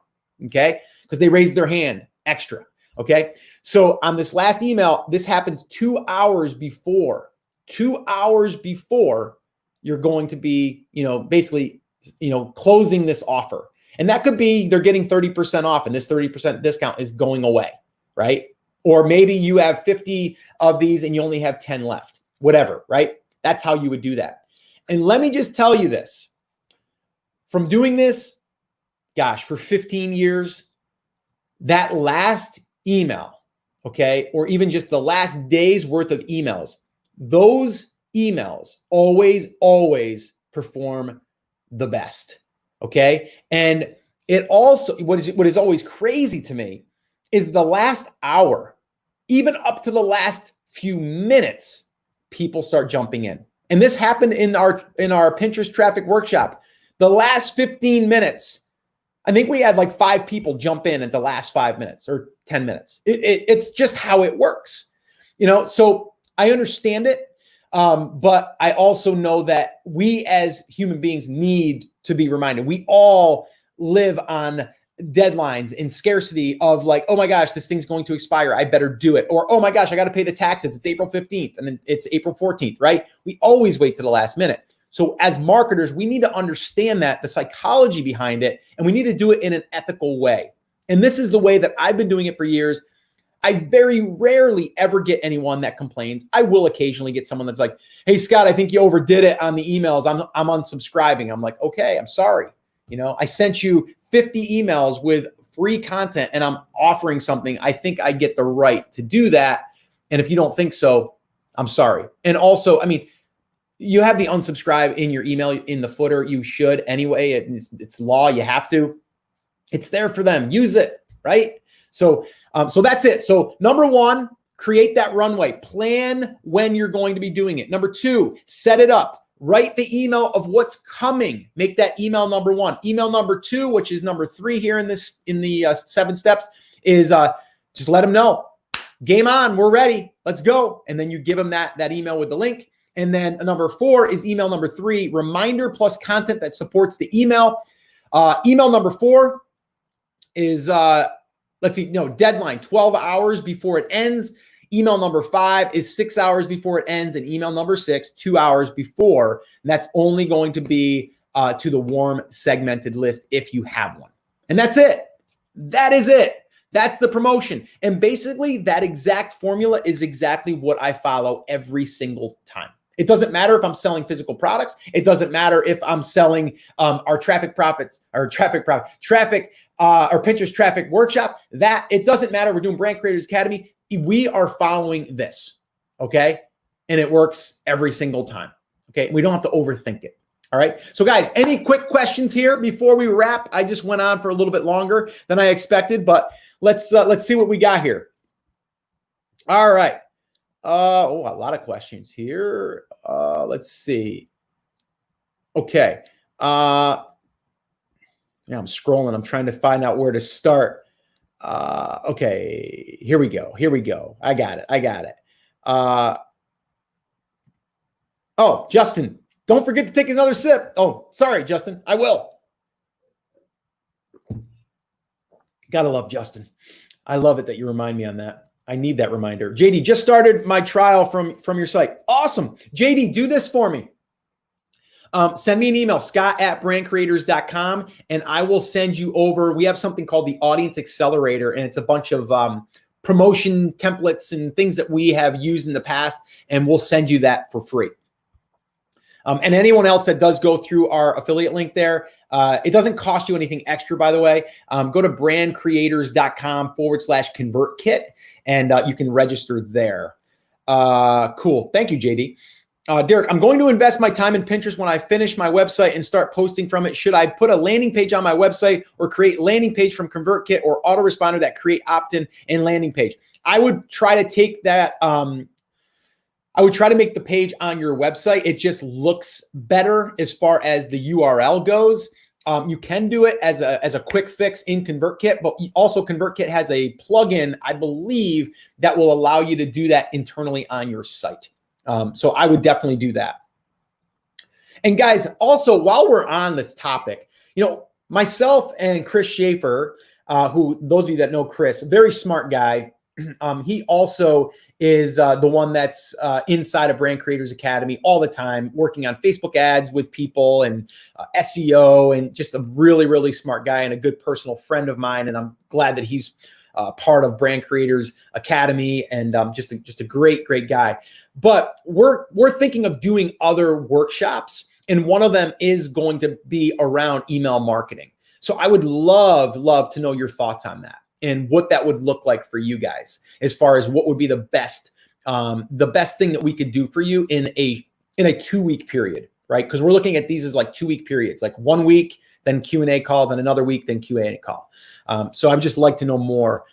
okay? Because they raised their hand extra, okay? So on this last email, this happens 2 hours before. 2 hours before you're going to be, basically, closing this offer. And that could be they're getting 30% off and this 30% discount is going away, right? Or maybe you have 50 of these and you only have 10 left, whatever, right? That's how you would do that. And let me just tell you this, from doing this, gosh, for 15 years, that last email, okay, or even just the last day's worth of emails, those emails always perform the best, okay? And it also, what is always crazy to me is the last hour, even up to the last few minutes, people start jumping in. And this happened in our Pinterest traffic workshop. The last 15 minutes, I think we had like 5 people jump in at the last 5 minutes or 10 minutes. It's just how it works, so I understand it. But I also know that we as human beings need to be reminded. We all live on deadlines and scarcity of like, oh my gosh, this thing's going to expire, I better do it. Or, oh my gosh, I got to pay the taxes. It's April 15th and then it's April 14th, right? We always wait to the last minute. So as marketers, we need to understand that, the psychology behind it, and we need to do it in an ethical way. And this is the way that I've been doing it for years. I very rarely ever get anyone that complains. I will occasionally get someone that's like, hey, Scott, I think you overdid it on the emails. I'm unsubscribing. I'm like, okay, I'm sorry. I sent you 50 emails with free content and I'm offering something. I think I get the right to do that. And if you don't think so, I'm sorry. And also, you have the unsubscribe in your email in the footer. You should anyway. It's law. You have to. It's there for them. Use it, right? So that's it. So number 1, create that runway. Plan when you're going to be doing it. Number 2, set it up. Write the email of what's coming. Make that email number 1. Email number 2, which is number 3 here in the 7 steps, is just let them know. Game on. We're ready. Let's go. And then you give them that email with the link. And then number 4 is email number 3, reminder plus content that supports the email. Email number 4 is, deadline, 12 hours before it ends. Email number 5 is 6 hours before it ends. And email number 6, 2 hours before. And that's only going to be to the warm segmented list if you have one. And that's it. That is it. That's the promotion. And basically that exact formula is exactly what I follow every single time. It doesn't matter if I'm selling physical products. It doesn't matter if I'm selling our Pinterest traffic workshop. That it doesn't matter. We're doing Brand Creators Academy. We are following this, okay? And it works every single time, okay? We don't have to overthink it, all right? So guys, any quick questions here before we wrap? I just went on for a little bit longer than I expected, but let's see what we got here. All right. A lot of questions here. Let's see. Okay. I'm scrolling. I'm trying to find out where to start. Okay. Here we go. I got it. Justin, don't forget to take another sip. Oh, sorry, Justin. I will. Gotta love Justin. I love it that you remind me on that. I need that reminder. JD, just started my trial from your site. Awesome. JD, do this for me. Send me an email, scott@brandcreators.com, and I will send you over. We have something called the Audience Accelerator, and it's a bunch of promotion templates and things that we have used in the past, and we'll send you that for free. And anyone else that does go through our affiliate link there, it doesn't cost you anything extra, by the way. Go to brandcreators.com/ConvertKit, and you can register there. Cool. Thank you, JD. Derek, I'm going to invest my time in Pinterest when I finish my website and start posting from it. Should I put a landing page on my website or create landing page from ConvertKit or autoresponder that create opt-in and landing page? I would try to take that. I would try to make the page on your website. It just looks better as far as the URL goes. You can do it as a quick fix in ConvertKit, but also ConvertKit has a plugin, I believe, that will allow you to do that internally on your site. So I would definitely do that. And guys, also, while we're on this topic, myself and Chris Schaefer, who those of you that know Chris, very smart guy, He also is the one that's inside of Brand Creators Academy all the time, working on Facebook ads with people and SEO, and just a really, really smart guy and a good personal friend of mine. And I'm glad that he's part of Brand Creators Academy, and just a great, great guy. But we're thinking of doing other workshops, and one of them is going to be around email marketing. So I would love to know your thoughts on that and what that would look like for you guys, as far as what would be the best thing that we could do for you in a 2-week period, right? Because we're looking at these as like 2-week periods, like 1 week, then Q&A call, then another week, then Q&A call. So I'd just like to know more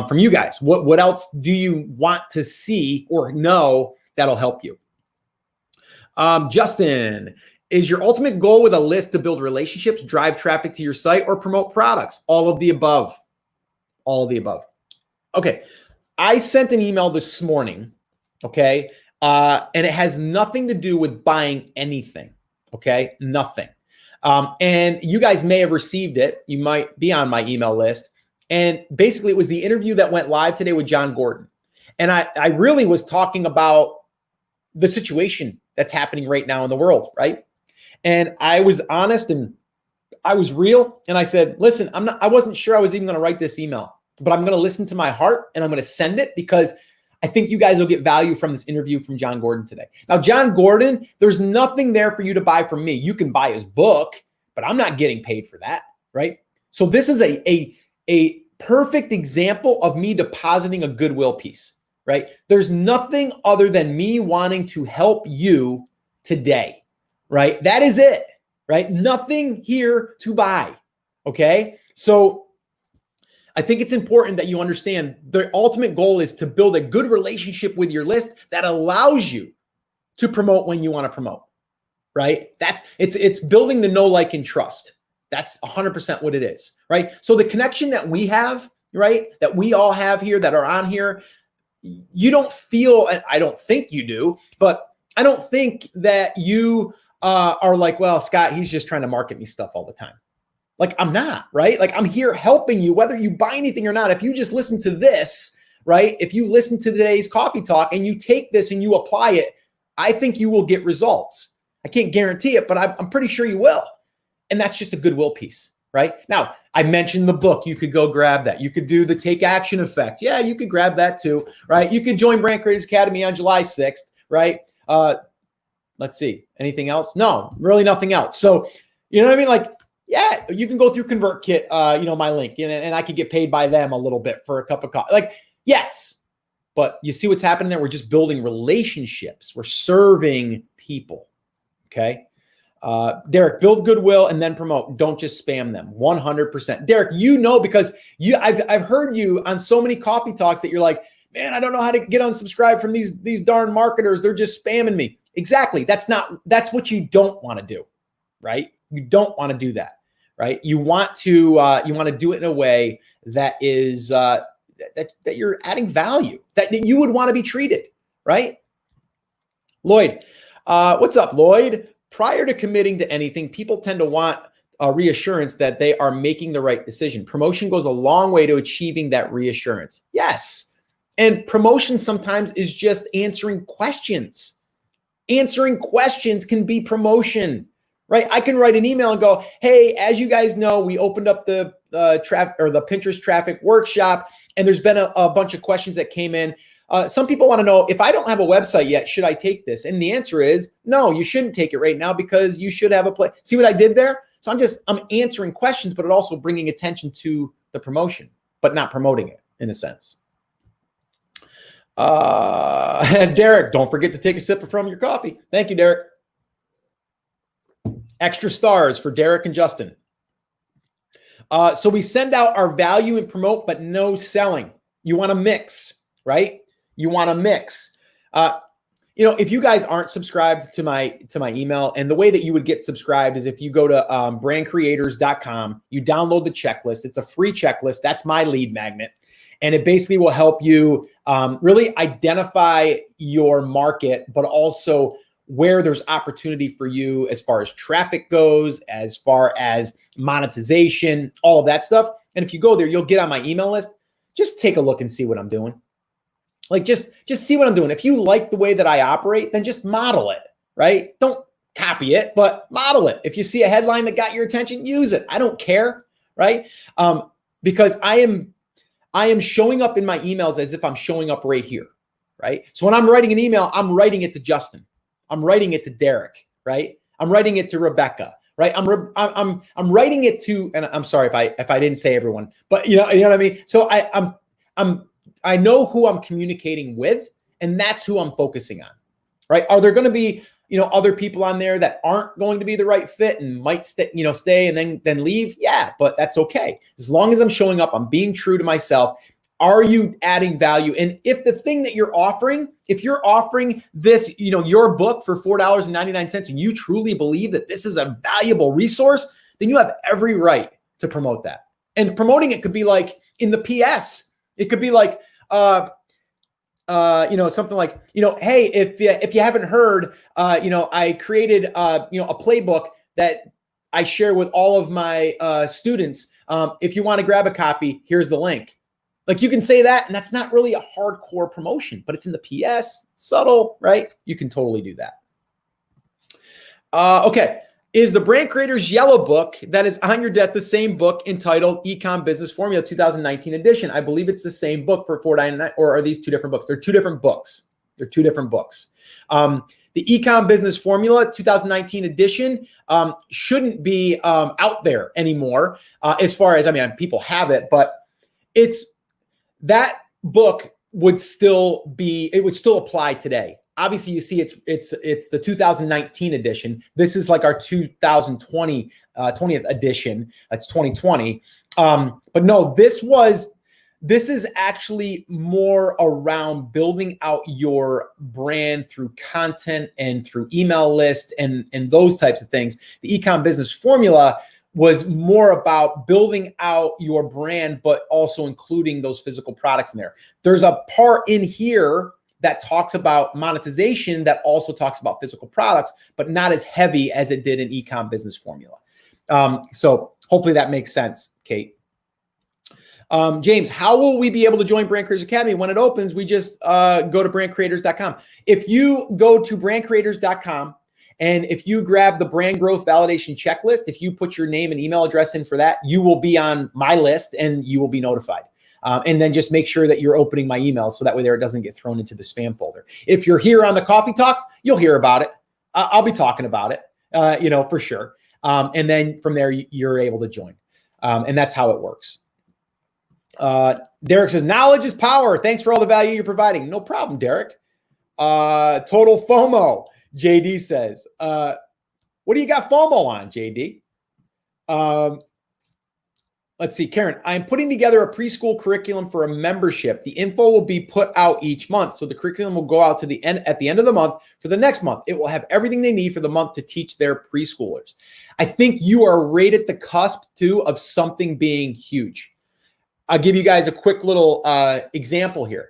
from you guys. What else do you want to see or know that'll help you? Justin, is your ultimate goal with a list to build relationships, drive traffic to your site, or promote products? All of the above. All of the above. Okay. I sent an email this morning, okay? And it has nothing to do with buying anything, okay? Nothing. And you guys may have received it. You might be on my email list. And basically, it was the interview that went live today with John Gordon. And I really was talking about the situation that's happening right now in the world, right? And I was honest and I was real. And I said, listen, I wasn't sure I was even going to write this email, but I'm going to listen to my heart and I'm going to send it because I think you guys will get value from this interview from John Gordon today. Now, John Gordon, there's nothing there for you to buy from me. You can buy his book, but I'm not getting paid for that, right? So this is a perfect example of me depositing a goodwill piece, right? There's nothing other than me wanting to help you today, right? That is it, right? Nothing here to buy, okay? So I think it's important that you understand the ultimate goal is to build a good relationship with your list that allows you to promote when you want to promote, right? It's building the know, like, and trust. That's 100% what it is, right? So the connection that we have, right, that we all have here that are on here, you don't feel, and I don't think you do, but I don't think that you are like, well, Scott, he's just trying to market me stuff all the time. Like, I'm not, right? Like, I'm here helping you, whether you buy anything or not. If you just listen to this, right? If you listen to today's coffee talk and you take this and you apply it, I think you will get results. I can't guarantee it, but I'm pretty sure you will. And that's just a goodwill piece, right? Now, I mentioned the book. You could go grab that. You could do the Take Action Effect. Yeah, you could grab that too, right? You could join Brand Creators Academy on July 6th, right? Let's see. Anything else? No, really nothing else. So, you know what I mean? Like, yeah, you can go through ConvertKit, my link, and I could get paid by them a little bit for a cup of coffee. Like, yes, but you see what's happening there? We're just building relationships. We're serving people, okay? Derek, build goodwill and then promote. Don't just spam them. 100%. Derek, because I've heard you on so many coffee talks that you're like, man, I don't know how to get unsubscribed from these darn marketers. They're just spamming me. Exactly. That's what you don't want to do, right? You don't want to do that. Right? You want to do it in a way that is that you're adding value, that you would want to be treated, right? Lloyd, what's up, Lloyd? Prior to committing to anything, people tend to want a reassurance that they are making the right decision. Promotion goes a long way to achieving that reassurance. Yes. And promotion sometimes is just answering questions. Answering questions can be promotion. Right? I can write an email and go, hey, as you guys know, we opened up the Pinterest traffic workshop, and there's been a bunch of questions that came in. Some people want to know, if I don't have a website yet, should I take this? And the answer is no, you shouldn't take it right now because you should have a place. See what I did there? So I'm answering questions, but also bringing attention to the promotion, but not promoting it in a sense. Derek, don't forget to take a sip from your coffee. Thank you, Derek. Extra stars for Derek and Justin. So we send out our value and promote, but no selling. You want to mix, right? You want to mix. If you guys aren't subscribed to my email, and the way that you would get subscribed is if you go to brandcreators.com, you download the checklist. It's a free checklist. That's my lead magnet. And it basically will help you really identify your market, but also where there's opportunity for you as far as traffic goes, as far as monetization, all of that stuff. And if you go there, you'll get on my email list. Just take a look and see what I'm doing, Like just see what I'm doing. If you like the way that I operate, then just model it, right? Don't copy it, but model it. If you see a headline that got your attention, use it. I don't care, right? Because I am showing up in my emails as if I'm showing up right here, right? So when I'm writing an email, I'm writing it to Justin. I'm writing it to Derek, right? I'm writing it to Rebecca, right? I'm writing it to, and I'm sorry if I didn't say everyone, but you know what I mean? So I know who I'm communicating with, and that's who I'm focusing on, right? Are there going to be, other people on there that aren't going to be the right fit and might stay and then leave? Yeah, but that's okay. As long as I'm showing up, I'm being true to myself. Are you adding value? And if the thing that you're offering, if you're offering this, your book for $4.99, and you truly believe that this is a valuable resource, then you have every right to promote that. And promoting it could be like in the PS. It could be like, something like, hey, if you haven't heard, I created, a playbook that I share with all of my students. If you want to grab a copy, here's the link. Like you can say that, and that's not really a hardcore promotion, but it's in the PS, subtle, right? You can totally do that. Okay. Is the Brand Creators Yellow Book that is on your desk the same book entitled Ecom Business Formula 2019 edition? I believe it's the same book for $4.99, or are these two different books? They're two different books. They're two different books. The Ecom Business Formula 2019 edition shouldn't be out there anymore. As far as, people have it, but that book would still apply today. Obviously, you see it's the 2019 edition. This is like our 2020 20th edition. It's 2020. But no, this is actually more around building out your brand through content and through email list and those types of things. The Ecom Business Formula was more about building out your brand, but also including those physical products in there. There's a part in here that talks about monetization that also talks about physical products, but not as heavy as it did in Ecom Business Formula. So hopefully that makes sense, Kate. James, how will we be able to join Brand Creators Academy? When it opens, we just go to brandcreators.com. If you go to brandcreators.com and if you grab the brand growth validation checklist, if you put your name and email address in for that, you will be on my list and you will be notified. And then just make sure that you're opening my emails so that way it doesn't get thrown into the spam folder. If you're here on the Coffee Talks, you'll hear about it. I'll be talking about it, for sure. And then from there, you're able to join. And that's how it works. Derek says, knowledge is power. Thanks for all the value you're providing. No problem, Derek. Total FOMO, JD says. What do you got FOMO on, JD? Let's see, Karen, I'm putting together a preschool curriculum for a membership. The info will be put out each month. So the curriculum will go out to at the end of the month for the next month. It will have everything they need for the month to teach their preschoolers. I think you are right at the cusp too of something being huge. I'll give you guys a quick little example here.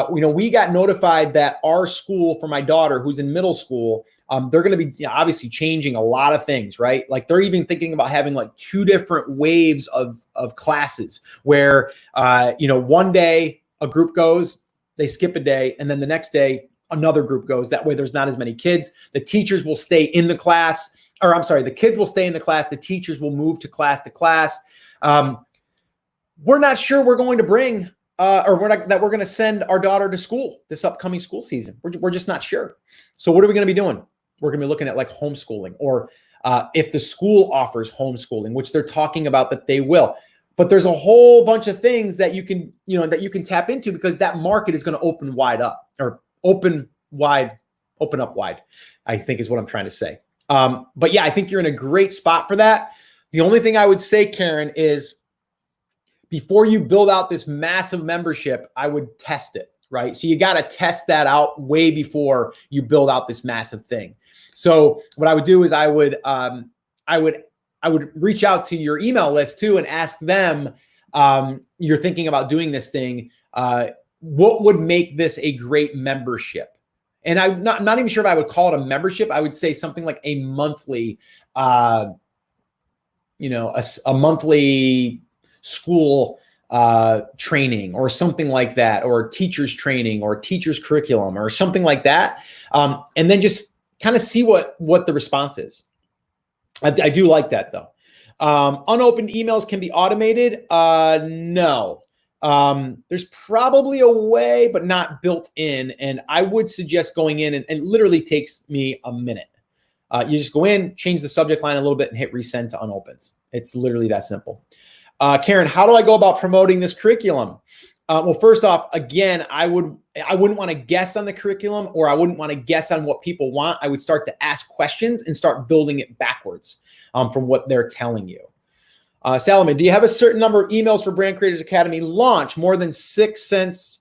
We got notified that our school for my daughter who's in middle school, they're going to be obviously changing a lot of things, right? Like they're even thinking about having like 2 different waves of classes where, one day a group goes, they skip a day, and then the next day another group goes. That way there's not as many kids. The teachers will stay in the class, the kids will stay in the class. The teachers will move to class. We're not sure we're going to bring we're going to send our daughter to school this upcoming school season. We're just not sure. So what are we going to be doing? We're going to be looking at like homeschooling, or if the school offers homeschooling, which they're talking about that they will. But there's a whole bunch of things that you can tap into, because that market is going to open up wide, I think is what I'm trying to say. But yeah, I think you're in a great spot for that. The only thing I would say, Karen, is before you build out this massive membership, I would test it, right? So you got to test that out way before you build out this massive thing. So what I would do is I would reach out to your email list too and ask them, you're thinking about doing this thing. What would make this a great membership? And I'm not even sure if I would call it a membership. I would say something like a monthly, a monthly school training or something like that, or teachers training or teachers curriculum or something like that. And then just kind of see what the response is. I do like that though. Unopened emails can be automated. No. There's probably a way, but not built in. And I would suggest going in, and it literally takes me a minute. You just go in, change the subject line a little bit, and hit resend to unopens. It's literally that simple. Karen, how do I go about promoting this curriculum? Well, first off, again, I wouldn't want to guess on the curriculum, or I wouldn't want to guess on what people want. I would start to ask questions and start building it backwards from what they're telling you. Salomon, do you have a certain number of emails for Brand Creators Academy launch? More than 6 cents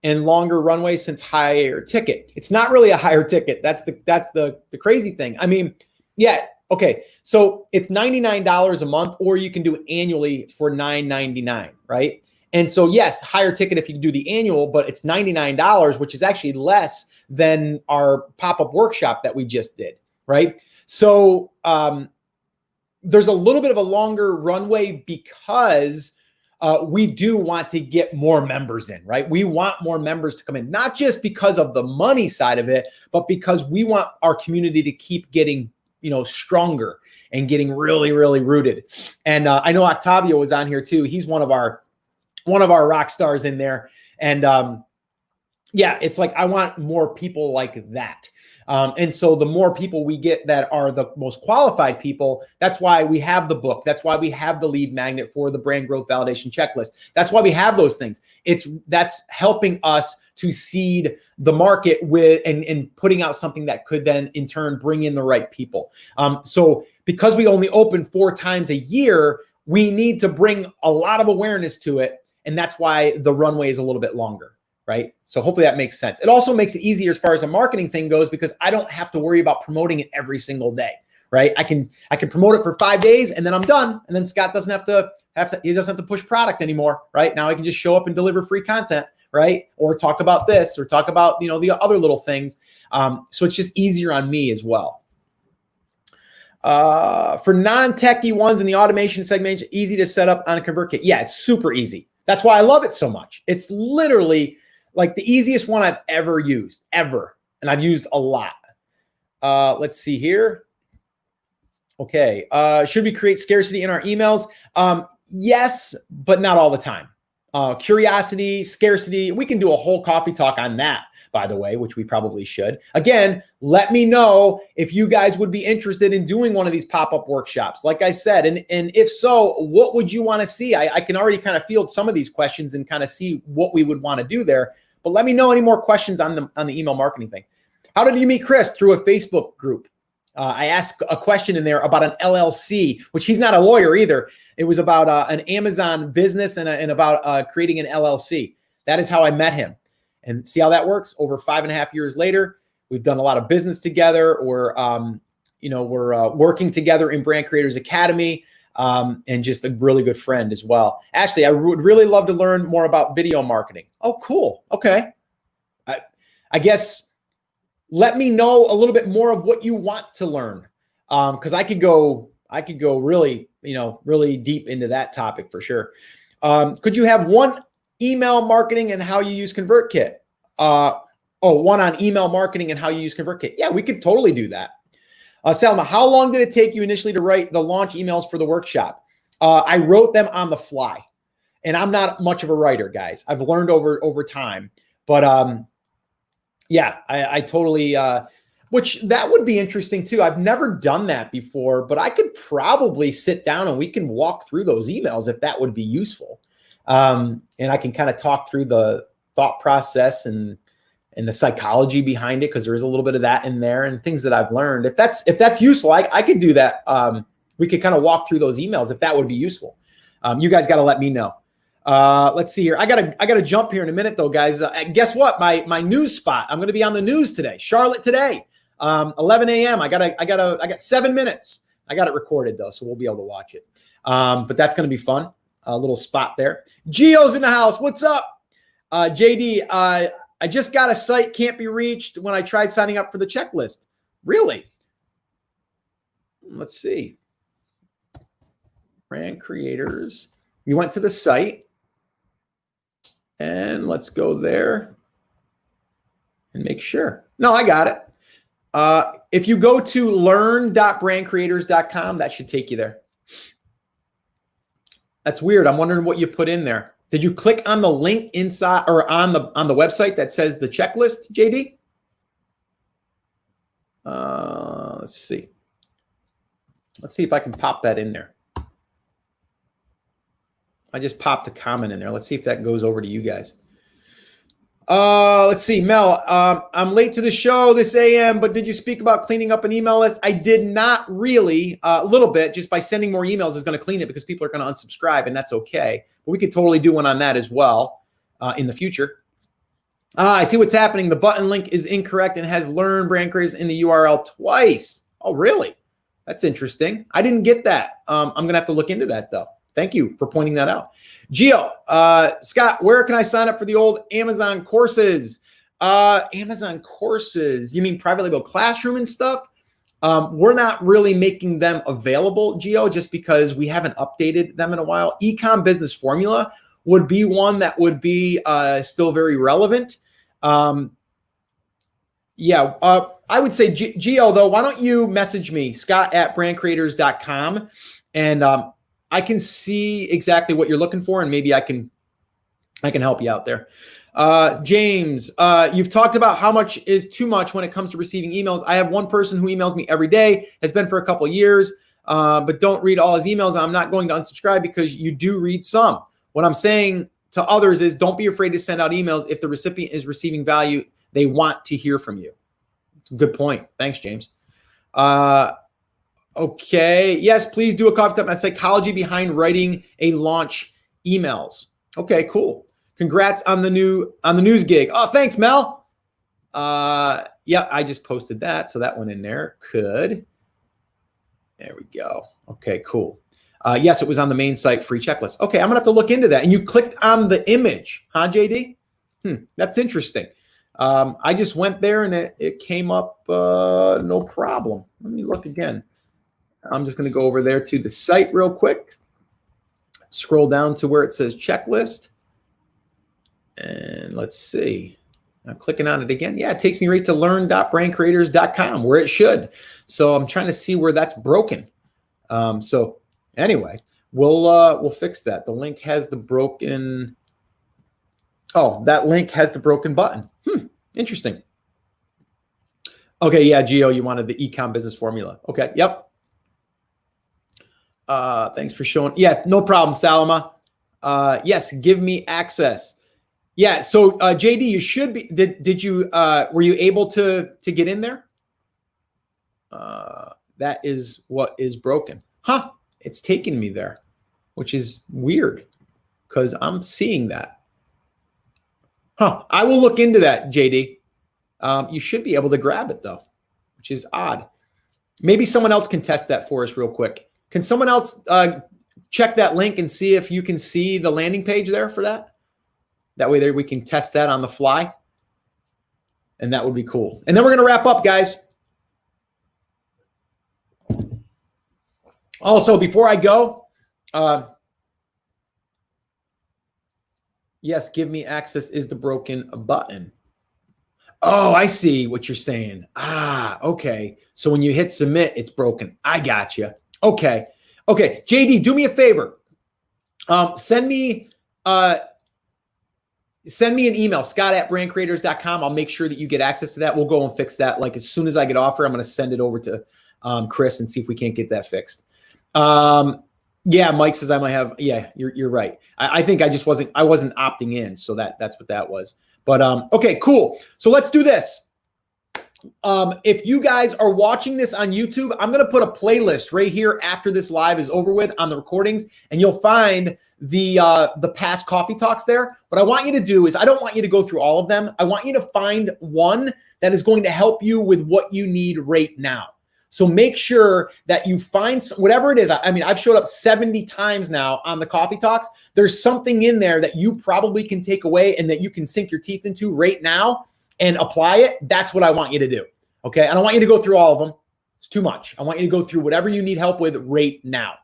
and longer runway since higher ticket. It's not really a higher ticket. That's the crazy thing. I mean, yeah, okay. So it's $99 a month, or you can do it annually for $9.99, right? And so yes, higher ticket if you do the annual, but it's $99, which is actually less than our pop-up workshop that we just did, right? So there's a little bit of a longer runway because we do want to get more members in, right? We want more members to come in, not just because of the money side of it, but because we want our community to keep getting, stronger and getting really, really rooted. And I know Octavio was on here too. He's one of our rock stars in there. And yeah, it's like, I want more people like that. And so the more people we get that are the most qualified people, that's why we have the book. That's why we have the lead magnet for the brand growth validation checklist. That's why we have those things. That's helping us to seed the market with and putting out something that could then in turn bring in the right people. So because we only open 4 times a year, we need to bring a lot of awareness to it. And that's why the runway is a little bit longer. Right? So hopefully that makes sense. It also makes it easier as far as the marketing thing goes, because I don't have to worry about promoting it every single day, right? I can promote it for 5 days and then I'm done. And then Scott doesn't have to he doesn't have to push product anymore, right? Now I can just show up and deliver free content, right? Or talk about this, or talk about, the other little things. So it's just easier on me as well. For non-techie ones in the automation segment, easy to set up on a ConvertKit. Yeah, it's super easy. That's why I love it so much. It's literally like the easiest one I've ever used, ever. And I've used a lot. Let's see here. Okay. Should we create scarcity in our emails? Yes, but not all the time. Curiosity, scarcity. We can do a whole coffee talk on that, by the way, which we probably should. Again, let me know if you guys would be interested in doing one of these pop-up workshops. Like I said, and if so, what would you want to see? I can already kind of field some of these questions and kind of see what we would want to do there. But let me know any more questions on the email marketing thing. How did you meet Chris? Through a Facebook group. I asked a question in there about an LLC, which he's not a lawyer either. It was about an Amazon business and about creating an LLC. That is how I met him. And see how that works? Over 5.5 years later, we've done a lot of business together. We're working together in Brand Creators Academy, and just a really good friend as well. Ashley, I would really love to learn more about video marketing. Oh, cool. Okay. I guess let me know a little bit more of what you want to learn, because I could go really, really deep into that topic for sure. Could you have one email marketing and how you use ConvertKit? One on email marketing and how you use ConvertKit. Yeah, we could totally do that. Selma, how long did it take you initially to write the launch emails for the workshop? I wrote them on the fly, and I'm not much of a writer, guys. I've learned over time, but yeah, I totally, which that would be interesting too. I've never done that before, but I could probably sit down and we can walk through those emails if that would be useful. And I can kind of talk through the thought process and the psychology behind it, because there is a little bit of that in there and things that I've learned. If that's useful, I could do that. We could kind of walk through those emails if that would be useful. You guys got to let me know. Let's see here. I gotta jump here in a minute though, guys. Guess what? My news spot. I'm going to be on the news today. Charlotte Today, 11 a.m. I got 7 minutes. I got it recorded though, so we'll be able to watch it. But that's going to be fun. A little spot there. Gio's in the house. What's up? JD, I just got a site can't be reached when I tried signing up for the checklist. Really? Let's see. Brand creators. You went to the site. And let's go there and make sure. No, I got it. If you go to learn.brandcreators.com, that should take you there. That's weird. I'm wondering what you put in there. Did you click on the link inside or on the website that says the checklist, JD? Let's see. Let's see if I can pop that in there. I just popped a comment in there. Let's see if that goes over to you guys. Let's see, Mel. I'm late to the show this AM, but did you speak about cleaning up an email list? I did not really. A little bit, just by sending more emails is going to clean it because people are going to unsubscribe, and that's okay. But we could totally do one on that as well in the future. I see what's happening. The button link is incorrect and has learn brand creators in the URL twice. Oh, really? That's interesting. I didn't get that. I'm going to have to look into that, though. Thank you for pointing that out. Gio, Scott, where can I sign up for the old Amazon courses? Amazon courses, you mean private label classroom and stuff? We're not really making them available, Gio, just because we haven't updated them in a while. Ecom Business Formula would be one that would be still very relevant. I would say, Gio, though, why don't you message me, scott@brandcreators.com, and I can see exactly what you're looking for, and maybe I can help you out there. James, you've talked about how much is too much when it comes to receiving emails. I have one person who emails me every day, has been for a couple of years, but don't read all his emails. I'm not going to unsubscribe because you do read some. What I'm saying to others is don't be afraid to send out emails if the recipient is receiving value. They want to hear from you. Good point. Thanks, James. Okay. Yes, please do a coffee talk on psychology behind writing a launch emails. Okay, cool. Congrats on the news gig. Oh, thanks, Mel. Yeah, I just posted that, so that went in there. There we go. Okay, cool. Yes, it was on the main site, free checklist. Okay, I'm gonna have to look into that. And you clicked on the image, huh, JD? That's interesting. I just went there and it came up no problem. Let me look again. I'm just going to go over there to the site real quick. Scroll down to where it says checklist. And let's see. I'm clicking on it again. Yeah, it takes me right to learn.brandcreators.com where it should. So I'm trying to see where that's broken. So anyway, we'll fix that. The link has the broken. Oh, that link has the broken button. Interesting. Okay, yeah, Gio, you wanted the Ecom Business Formula. Okay, yep. Thanks for showing. Yeah, no problem, Salama. Yes, give me access. Yeah, so JD, you should be. Did you? Were you able to get in there? That is what is broken. Huh? It's taking me there, which is weird because I'm seeing that. Huh? I will look into that, JD. You should be able to grab it though, which is odd. Maybe someone else can test that for us real quick. Can someone else check that link and see if you can see the landing page there for that? That way there we can test that on the fly. And that would be cool. And then we're going to wrap up, guys. Also, before I go, yes, give me access is the broken button. Oh, I see what you're saying. Okay. So when you hit submit, it's broken. I got you. Okay. JD, do me a favor. Send me an email, scott@brandcreators.com. I'll make sure that you get access to that. We'll go and fix that. Like as soon as I get offer, I'm going to send it over to Chris and see if we can't get that fixed. Yeah, Mike says I might have. Yeah, you're right. I think I wasn't opting in, so that's what that was. But okay, cool. So let's do this. If you guys are watching this on YouTube, I'm going to put a playlist right here after this live is over with on the recordings, and you'll find the past coffee talks there. What I want you to do is I don't want you to go through all of them. I want you to find one that is going to help you with what you need right now. So make sure that you find whatever it is. I mean, I've showed up 70 times now on the coffee talks. There's something in there that you probably can take away and that you can sink your teeth into right now and apply it. That's what I want you to do. Okay. I don't want you to go through all of them. It's too much. I want you to go through whatever you need help with right now.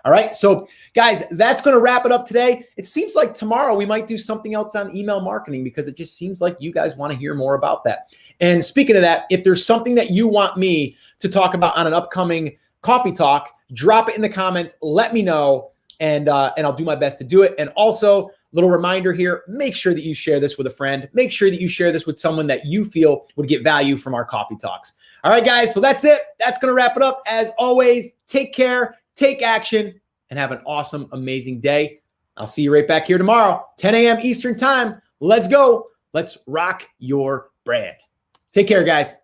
All right. So guys, that's going to wrap it up today. It seems like tomorrow we might do something else on email marketing because it just seems like you guys want to hear more about that. And speaking of that, if there's something that you want me to talk about on an upcoming coffee talk, drop it in the comments. Let me know. And I'll do my best to do it. And also, little reminder here, make sure that you share this with a friend. Make sure that you share this with someone that you feel would get value from our coffee talks. All right, guys, so that's it. That's going to wrap it up. As always, take care, take action, and have an awesome, amazing day. I'll see you right back here tomorrow, 10 a.m. Eastern time. Let's go. Let's rock your brand. Take care, guys.